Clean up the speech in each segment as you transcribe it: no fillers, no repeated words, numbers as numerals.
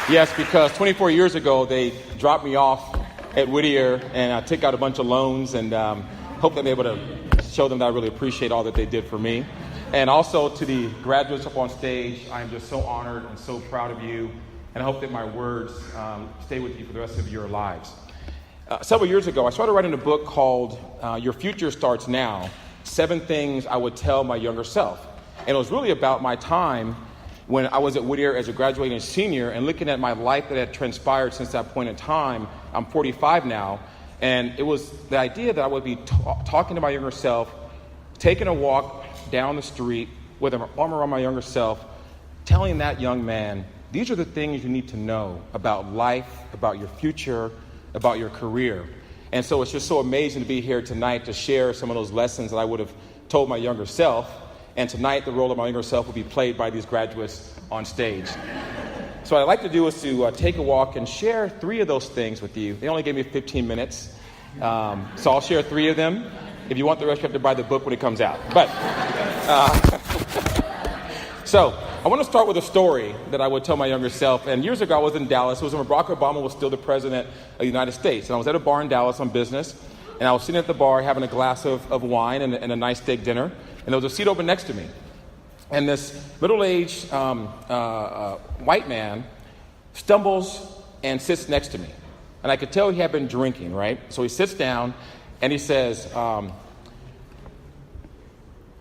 Yes, because 24 years ago, they dropped me off at Whittier, and I took out a bunch of loans, and hope that I'm able to show them that I really appreciate all that they did for me. And also to the graduates up on stage, I am just so honored and so proud of you, and I hope that my words stay with you for the rest of your lives. Several years ago, I started writing a book called Your Future Starts Now, 7 Things I Would Tell My Younger Self. And it was really about my time when I was at Whittier as a graduating senior and looking at my life that had transpired since that point in time. I'm 45 now, and it was the idea that I would be talking to my younger self, taking a walk down the street with an arm around my younger self, telling that young man, these are the things you need to know about life, about your future, about your career. And so it's just so amazing to be here tonight to share some of those lessons that I would have told my younger self. And tonight, the role of my younger self will be played by these graduates on stage. So what I'd like to do is to take a walk and share 3 of those things with you. They only gave me 15 minutes, so I'll share 3 of them. If you want the rest, you have to buy the book when it comes out. But so I want to start with a story that I would tell my younger self. And years ago, I was in Dallas. It was when Barack Obama was still the president of the United States. And I was at a bar in Dallas on business. And I was sitting at the bar having a glass of wine and a nice steak dinner. And there was a seat open next to me. And this middle-aged white man stumbles and sits next to me. And I could tell he had been drinking, right? So he sits down and he says, do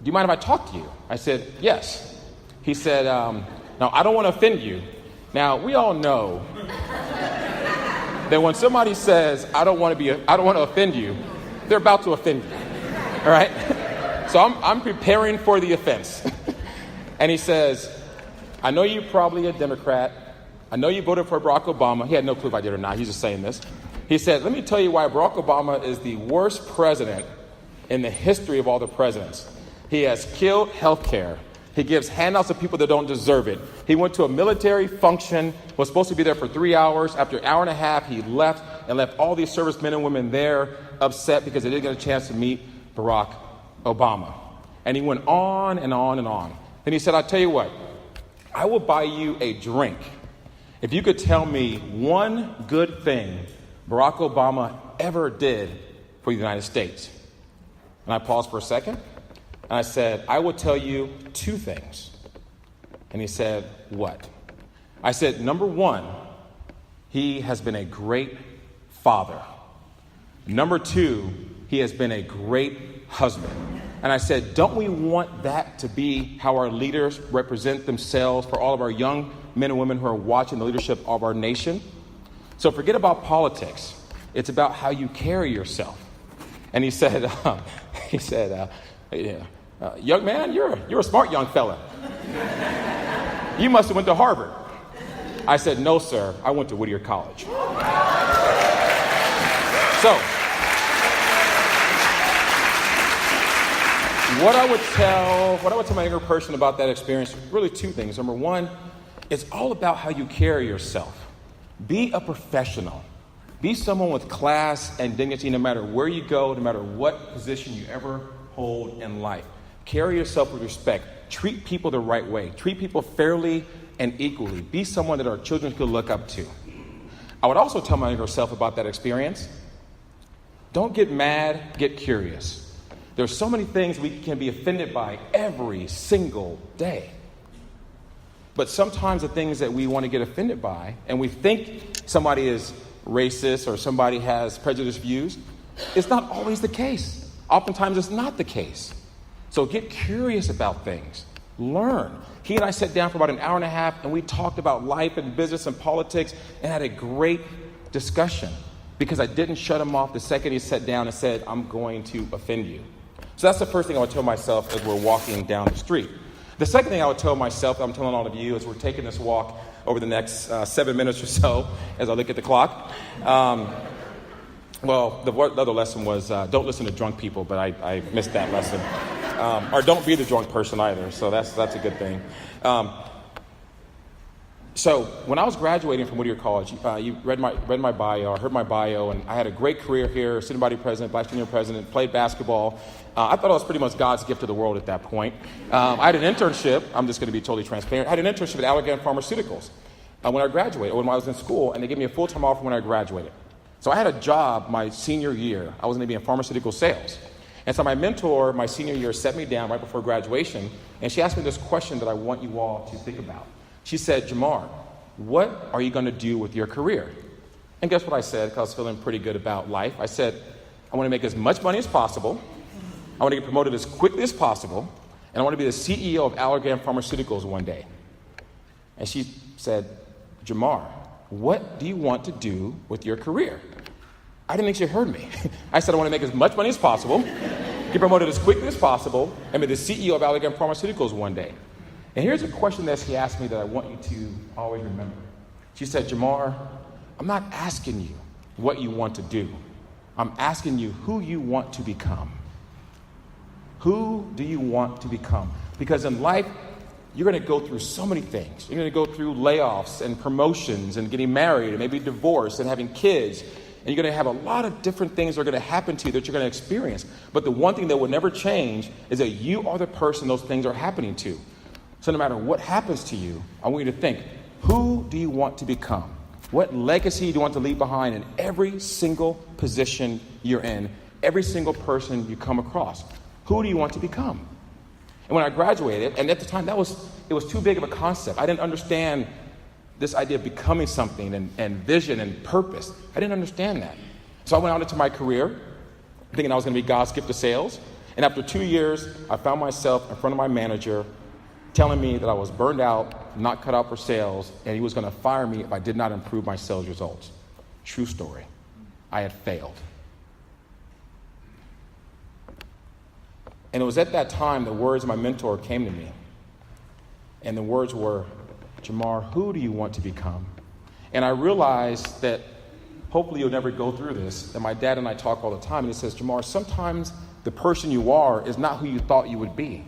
you mind if I talk to you? I said, yes. He said, now, I don't want to offend you. Now, we all know that when somebody says, I don't want to offend you, they're about to offend you, all right? So I'm preparing for the offense. And he says, I know you're probably a Democrat. I know you voted for Barack Obama. He had no clue if I did or not. He's just saying this. He said, let me tell you why Barack Obama is the worst president in the history of all the presidents. He has killed healthcare. He gives handouts to people that don't deserve it. He went to a military function, was supposed to be there for 3 hours. After an hour and a half, he left and left all these servicemen and women there upset because they didn't get a chance to meet Barack Obama. And he went on and on and on. Then he said, I'll tell you what, I will buy you a drink if you could tell me one good thing Barack Obama ever did for the United States. And I paused for a second, and I said, I will tell you 2 things. And he said, what? I said, number 1, he has been a great father. Number 2, he has been a great husband. And I said, don't we want that to be how our leaders represent themselves for all of our young men and women who are watching the leadership of our nation? So forget about politics. It's about how you carry yourself. And he said, young man, you're a smart young fella. You must have went to Harvard. I said, no, sir, I went to Whittier College. So, what I would tell my younger person about that experience, really 2 things. Number 1, it's all about how you carry yourself. Be a professional. Be someone with class and dignity no matter where you go, no matter what position you ever hold in life. Carry yourself with respect. Treat people the right way. Treat people fairly and equally. Be someone that our children could look up to. I would also tell my younger self about that experience. Don't get mad, get curious. There's so many things we can be offended by every single day. But sometimes the things that we want to get offended by, and we think somebody is racist or somebody has prejudiced views, it's not always the case. Oftentimes it's not the case. So get curious about things. Learn. He and I sat down for about an hour and a half, and we talked about life and business and politics and had a great discussion because I didn't shut him off the second he sat down and said, I'm going to offend you. So that's the first thing I would tell myself as we're walking down the street. The second thing I would tell myself, I'm telling all of you, as we're taking this walk over the next 7 minutes or so, as I look at the clock. Well, the other lesson was don't listen to drunk people, but I missed that lesson. Or don't be the drunk person either, so that's a good thing. So when I was graduating from Whittier College, you read my bio, heard my bio, and I had a great career here, student body president, vice junior president, played basketball. I thought I was pretty much God's gift to the world at that point. I had an internship. I'm just going to be totally transparent. I had an internship at Allergan Pharmaceuticals. when I graduated, or when I was in school, and they gave me a full-time offer when I graduated. So I had a job my senior year. I was going to be in pharmaceutical sales. And so my mentor, my senior year, set me down right before graduation, and she asked me this question that I want you all to think about. She said, JaMarr, what are you going to do with your career? And guess what I said, because I was feeling pretty good about life. I said, I want to make as much money as possible. I want to get promoted as quickly as possible. And I want to be the CEO of Allergan Pharmaceuticals one day. And she said, JaMarr, what do you want to do with your career? I didn't think she heard me. I said, I want to make as much money as possible, get promoted as quickly as possible, and be the CEO of Allergan Pharmaceuticals one day. And here's a question that she asked me that I want you to always remember. She said, JaMarr, I'm not asking you what you want to do. I'm asking you who you want to become. Who do you want to become? Because in life, you're going to go through so many things. You're going to go through layoffs and promotions and getting married and maybe divorced and having kids. And you're going to have a lot of different things that are going to happen to you that you're going to experience. But the one thing that will never change is that you are the person those things are happening to. So no matter what happens to you, I want you to think, who do you want to become? What legacy do you want to leave behind in every single position you're in, every single person you come across? Who do you want to become? And when I graduated, and at the time it was too big of a concept. I didn't understand this idea of becoming something and vision and purpose. I didn't understand that. So I went out into my career thinking I was going to be God's gift to sales. And after 2 years, I found myself in front of my manager telling me that I was burned out, not cut out for sales, and he was going to fire me if I did not improve my sales results. True story. I had failed. And it was at that time the words of my mentor came to me. And the words were, JaMarr, who do you want to become? And I realized that hopefully you'll never go through this. And my dad and I talk all the time, and he says, JaMarr, sometimes the person you are is not who you thought you would be.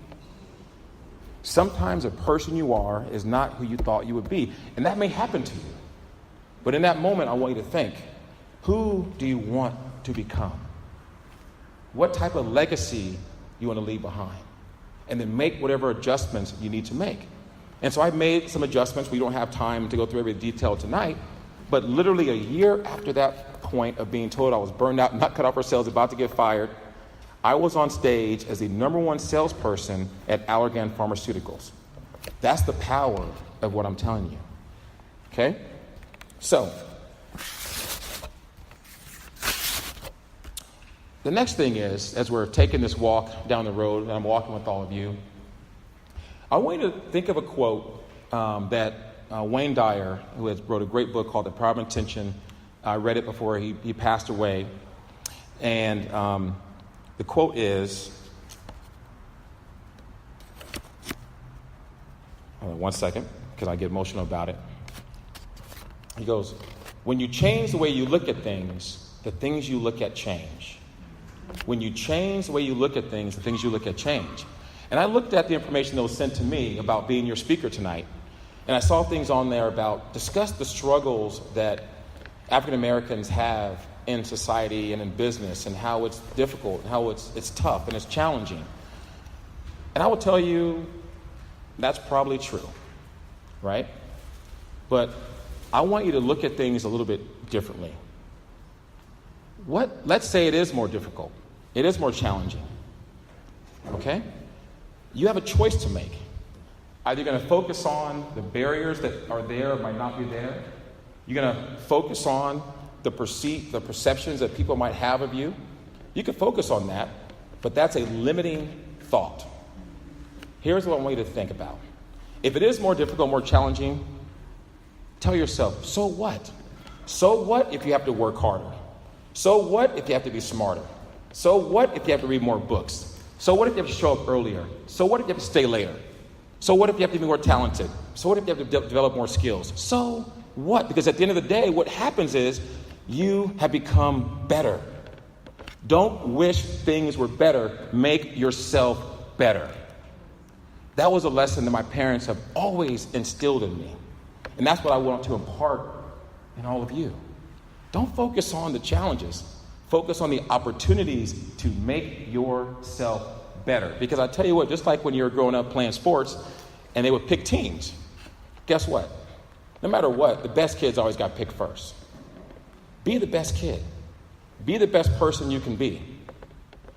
Sometimes the person you are is not who you thought you would be. And that may happen to you. But in that moment, I want you to think, who do you want to become? What type of legacy you want to leave behind? And then make whatever adjustments you need to make. And so I made some adjustments. We don't have time to go through every detail tonight. But literally a year after that point of being told I was burned out, not cut out for sales, about to get fired, I was on stage as the #1 salesperson at Allergan Pharmaceuticals. That's the power of what I'm telling you. Okay? So, the next thing is, as we're taking this walk down the road, and I'm walking with all of you, I want you to think of a quote that Wayne Dyer, who has wrote a great book called The Power of Intention, I read it before he passed away. And the quote is, hold on one second, because I get emotional about it. He goes, when you change the way you look at things, the things you look at change. When you change the way you look at things, the things you look at change. And I looked at the information that was sent to me about being your speaker tonight, and I saw things on there about discuss the struggles that African Americans have in society and in business, and how it's difficult, and how it's tough and it's challenging. And I will tell you, that's probably true, right? But I want you to look at things a little bit differently. Let's say it is more difficult. It is more challenging. Okay? You have a choice to make. Either you're going to focus on the barriers that are there or might not be there. You're going to focus on the perceptions that people might have of you. You can focus on that, but that's a limiting thought. Here's what I want you to think about. If it is more difficult, more challenging, tell yourself, so what? So what if you have to work harder? So what if you have to be smarter? So what if you have to read more books? So what if you have to show up earlier? So what if you have to stay later? So what if you have to be more talented? So what if you have to develop more skills? So what? Because at the end of the day, what happens is you have become better. Don't wish things were better. Make yourself better. That was a lesson that my parents have always instilled in me. And that's what I want to impart in all of you. Don't focus on the challenges. Focus on the opportunities to make yourself better. Because I tell you what, just like when you were growing up playing sports and they would pick teams, guess what? no matter what, the best kids always got picked first. Be the best kid. Be the best person you can be.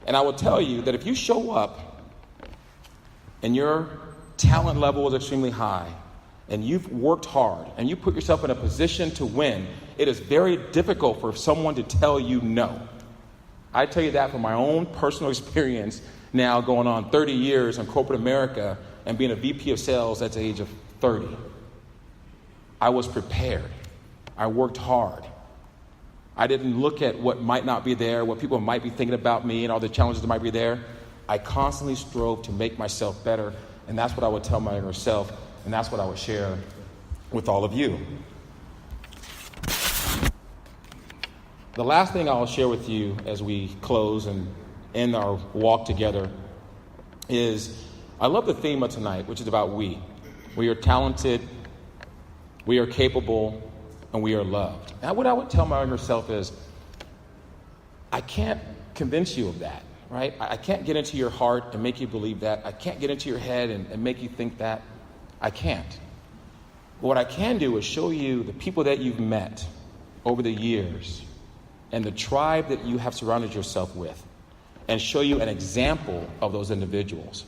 And I will tell you that if you show up and your talent level is extremely high and you've worked hard and you put yourself in a position to win, it is very difficult for someone to tell you no. I tell you that from my own personal experience now going on 30 years in corporate America and being a VP of sales at the age of 30. I was prepared. I worked hard. I didn't look at what might not be there, what people might be thinking about me and all the challenges that might be there. I constantly strove to make myself better, and that's what I would tell my younger self, and that's what I would share with all of you. The last thing I'll share with you as we close and end our walk together is I love the theme of tonight, which is about we. We are talented, we are capable, and we are loved. Now, what I would tell my younger self is, I can't convince you of that, right? I can't get into your heart and make you believe that. I can't get into your head and make you think that. I can't. But what I can do is show you the people that you've met over the years and the tribe that you have surrounded yourself with and show you an example of those individuals.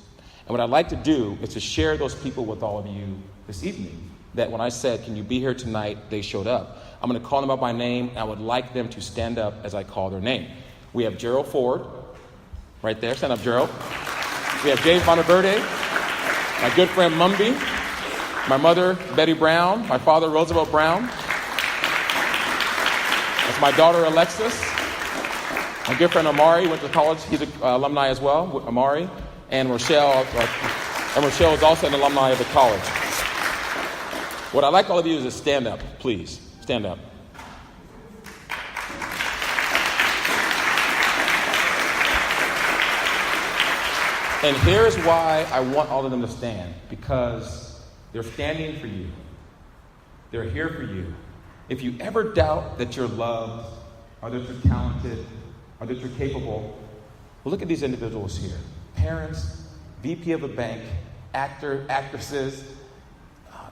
And what I'd like to do is to share those people with all of you this evening. That when I said, can you be here tonight, they showed up. I'm going to call them up by name, and I would like them to stand up as I call their name. We have Gerald Ford, right there. Stand up, Gerald. We have James Monteverde, my good friend Mumby, my mother, Betty Brown, my father, Roosevelt Brown. That's my daughter, Alexis. My good friend Amari went to college. He's an alumni as well, Amari. And Rochelle is also an alumni of the college. What I'd like all of you is to stand up, please. Stand up. And here's why I want all of them to stand. Because they're standing for you. They're here for you. If you ever doubt that you're loved, or that you're talented, or that you're capable, well, look at these individuals here. Parents, VP of a bank, actresses,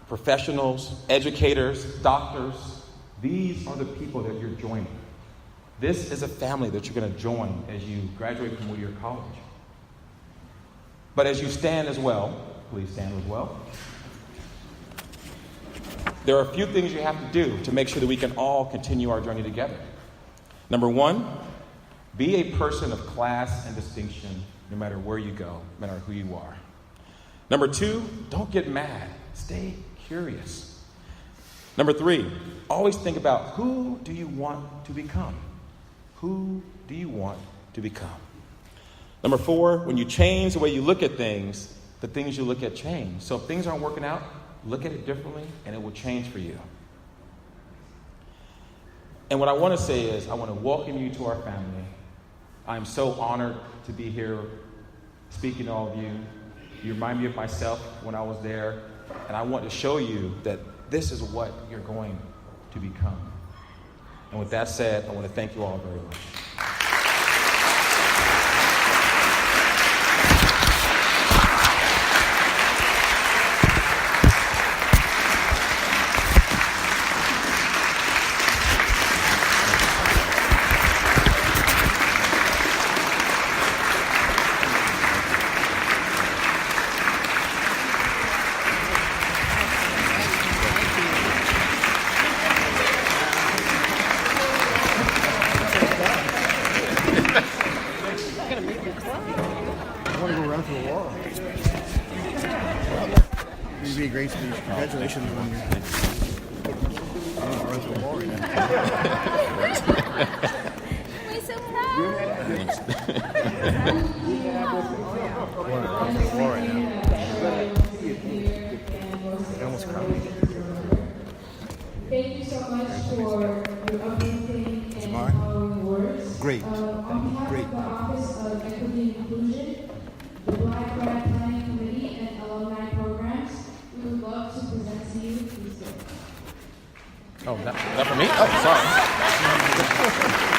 professionals, educators, doctors. These are the people that you're joining. This is a family that you're going to join as you graduate from Whittier College. But as you stand as well, please stand as well. There are a few things you have to do to make sure that we can all continue our journey together. Number one, be a person of class and distinction no matter where you go, no matter who you are. Number two, don't get mad. Stay curious. Number three, always think about who do you want to become? Who do you want to become? Number four, when you change the way you look at things, the things you look at change. So if things aren't working out, look at it differently and it will change for you. And what I want to say is I want to welcome you to our family. I'm so honored to be here speaking to all of you. You remind me of myself when I was there. And I want to show you that this is what you're going to become. And with that said, I want to thank you all very much. Great speech. Congratulations on your run through the wall right now. We're so proud. Run through the wall right now. I almost cried. Thank you so much for your amazing and empowering words. Great. On behalf Great. of the Office of Equity and Inclusion, the Black Grad Planning Committee, and alumni programs, we would love to present to you these. Oh, that for me? Oh, sorry.